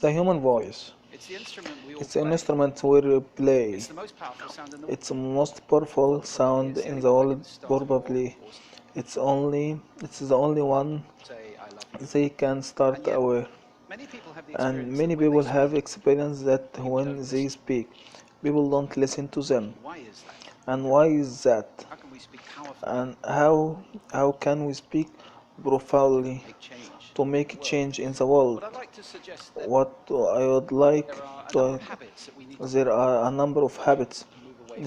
The human voice. It's an instrument we play. It's the most powerful sound in the world, probably. It's the only one they can start aware. And many people have experienced that when they speak, people don't listen to them. And why is that? And how can we speak profoundly to make a change in the world? What I would like to there are a number of habits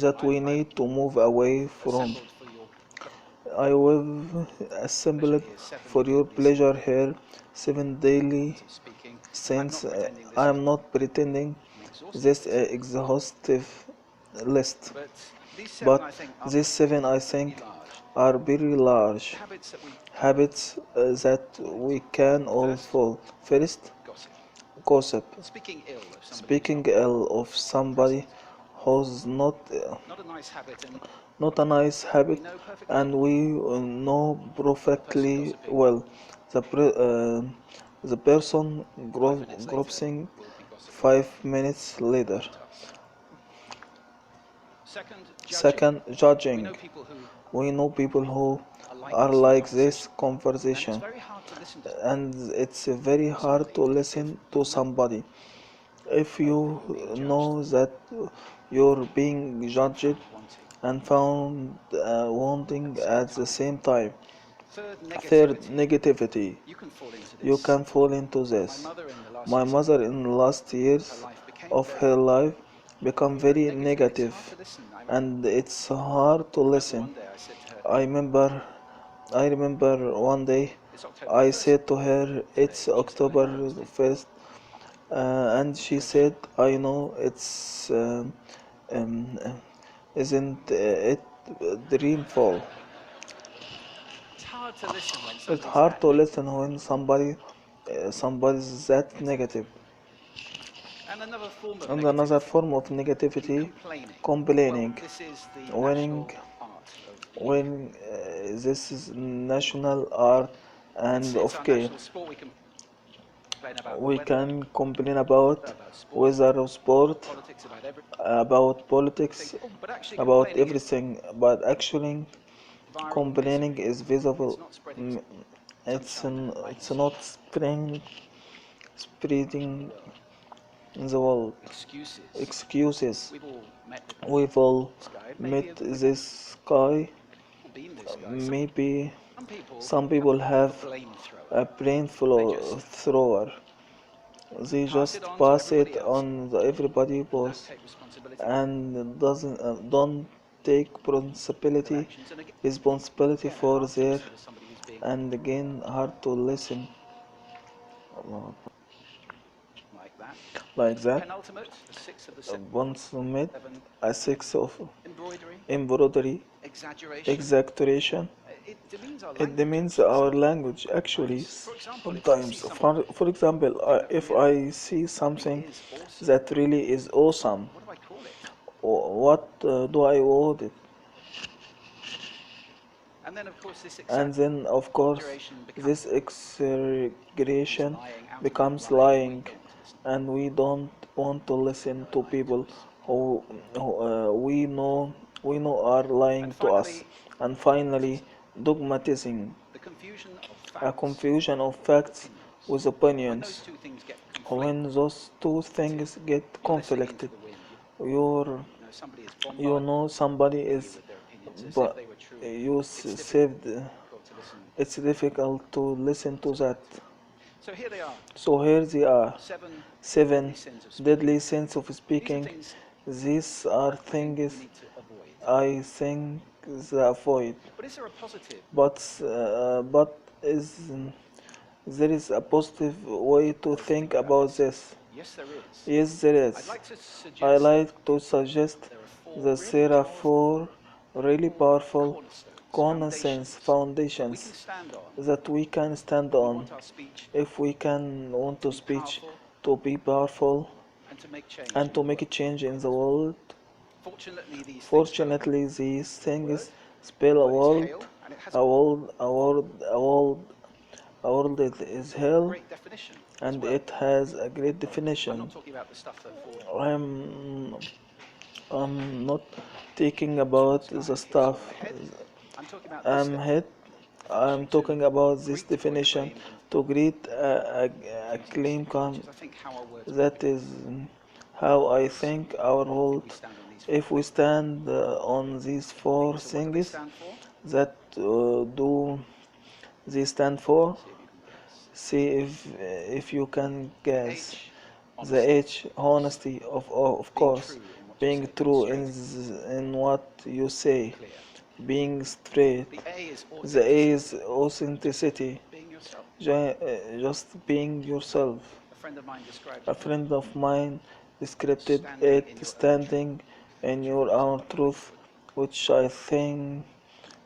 that we need to move away from. I have assembled for your pleasure here 7 daily since I am not pretending this exhaustive list, but these seven I think are very large habits that we can all follow. First, gossip. Speaking ill of somebody who's not a nice habit, and we know perfectly well the the person grouping 5 minutes later. Second, judging. We know people who are like this conversation, and it's very hard to listen to somebody if you know that you're being judged and found wanting at the same time. Third, negativity. You can fall into this. My mother in the last years of her life become very negative, and it's hard to listen. I remember I remember one day I said to her, "It's October 1st," and she said, "I know um, isn't it dreamful?" It's hard to listen when somebody's that negative. And another form of negativity, complaining. When this is national art and of care, we can complain about weather or sport, about politics, about everything, but actually complaining is visible. Mm, it's not spreading in the world. Excuses. We've all met this guy. Maybe some people have a brain thrower. They just pass it on the everybody boss and doesn't don't take responsibility for their and again hard to listen like that. Once met a six of embroidery exaggeration. It demeans our language actually sometimes. For example, if I see something that really is awesome, what do I owe it? And then, of course, this exaggeration becomes lying, and we don't want to listen to people who we know are lying to us. And finally, dogmatism, a confusion of facts with opinions. When those two things get conflicted, you're, you know somebody is, but you saved. It's difficult to listen to that. So here they are. Seven deadly sins of speaking. These are things I think they avoid. But is there is a positive way to think about this? Yes, there is. I like to suggest that there are four really powerful common sense foundations that we can stand on if we can want to speech to be powerful and to make a change in the world. Fortunately, these things spell a world, A world is hell, and it has a great definition. I'm I'm not thinking about the stuff I'm hit. I'm talking about this definition to greet a claim come. That is how I think our world. If we stand on these four things, that do they stand for? See if you can guess. The H, honesty, of course, being true in what you say, being straight. The A is authenticity, just being yourself. A friend of mine described it standing in your own truth, which I think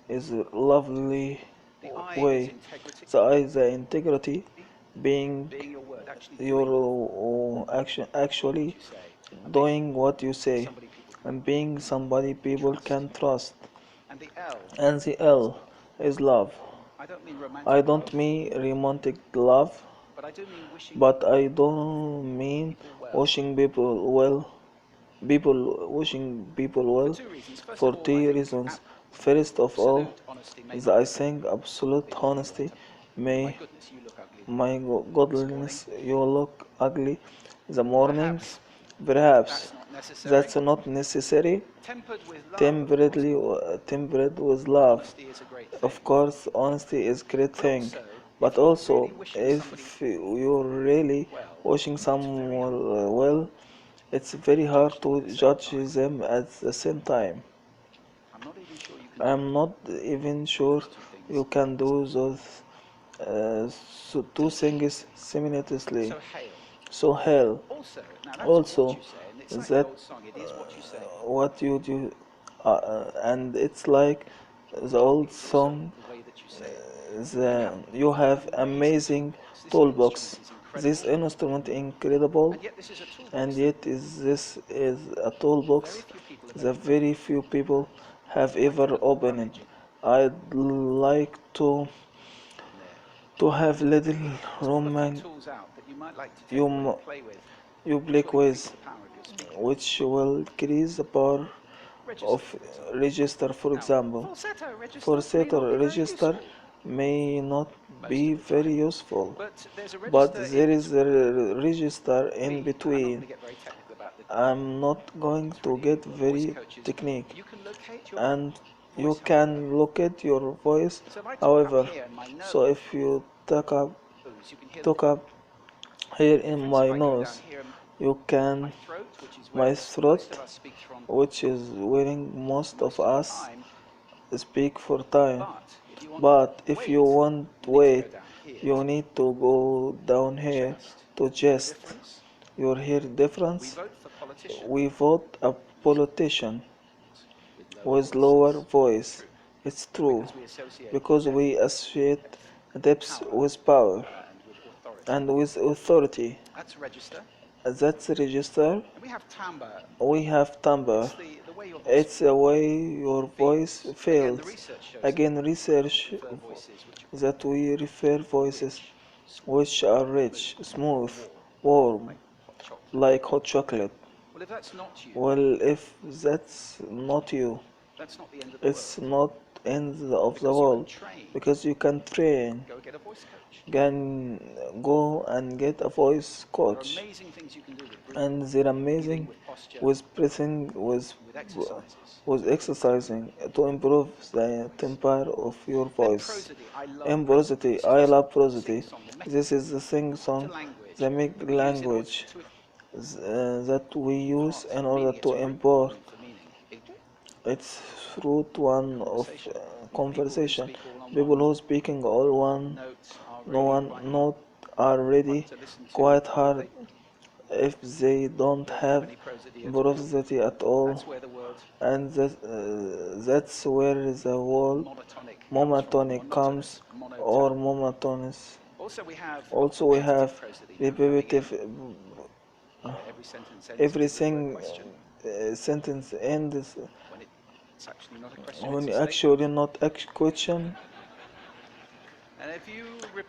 is a lovely way. The I, the integrity, being your action, actually doing what you say, and being somebody people can trust. And the L is love. I don't mean romantic love, but I don't mean wishing people well. People wishing people well for two reasons. First of all, is I think absolute honesty. May my godliness, you look ugly in the mornings. Perhaps that's not necessary. Tempered with love. Of course, honesty is great thing, but also if you're really wishing someone well, it's very hard to judge them at the same time. I'm not even sure you can do those two things simultaneously. So hell, also that what you do, and it's like the old song. You have amazing toolbox. This instrument incredible, and yet this is a toolbox that very few people have ever opened. I'd like to have little room you you play with, which will increase the power of register. For example, falsetto register may not be very useful, but there is a register in between. I'm not going to get very technique, and you can locate your voice. However, so if you talk up here in my nose, you can my throat, which is wearing most of us speak for time. But if you want weight, you need to go down here to just your hear difference. We vote a politician with lower voice. It's true because we associate depth with power and with authority. That's register. We have timbre. It's the way your voice feels. Again, research that we refer voices which are rich, smooth, warm, like hot chocolate. Well, if that's not you, it's not end of the world because you can train, can go and get a voice coach, and they're amazing with breathing, with exercising to improve the temper of your voice. And prosody, I love prosody. This is the sing song, the make language that we use in order to import its root one of conversation. People who speaking all one, no one note are ready, quite hard if they don't have prosody at all, and that's where the word monotonic comes, or monotonous. Also, we have repetitive. Everything sentence ends when actually not a question.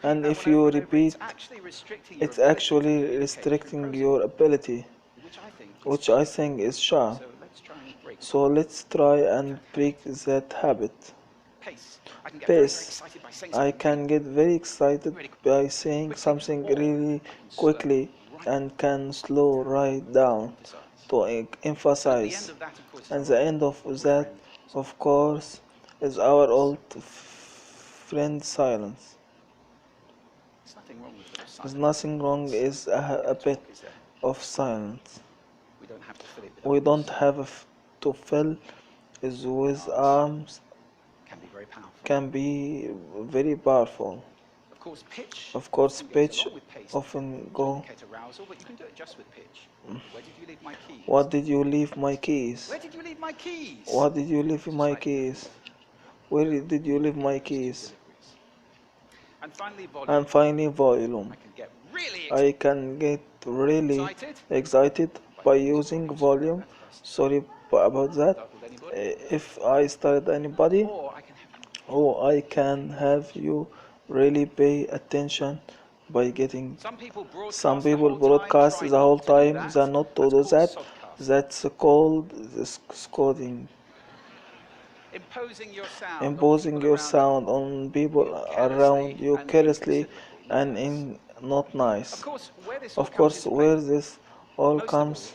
And if you repeat, it's actually restricting your ability, which I think is sharp. So let's try and break that habit. Pace. I can get very excited by saying something really quickly and can slow right down to emphasize. And the end of that, of course, is our old friend silence. There's nothing wrong is a bit of silence. We don't have to fill it with arms can be very powerful. Of course, pitch often go. What did you leave my keys? What did you leave my keys? Where did you leave my keys? And finally, volume. I can get really excited by using volume. Sorry about that. If I started anybody, oh, I can have you really pay attention by getting. Some people broadcast the whole time, they not to do that. That's called scolding. Imposing your sound on people around you carelessly and in not nice. Of course, where this all comes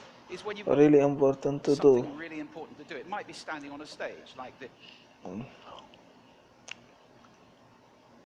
really important to do.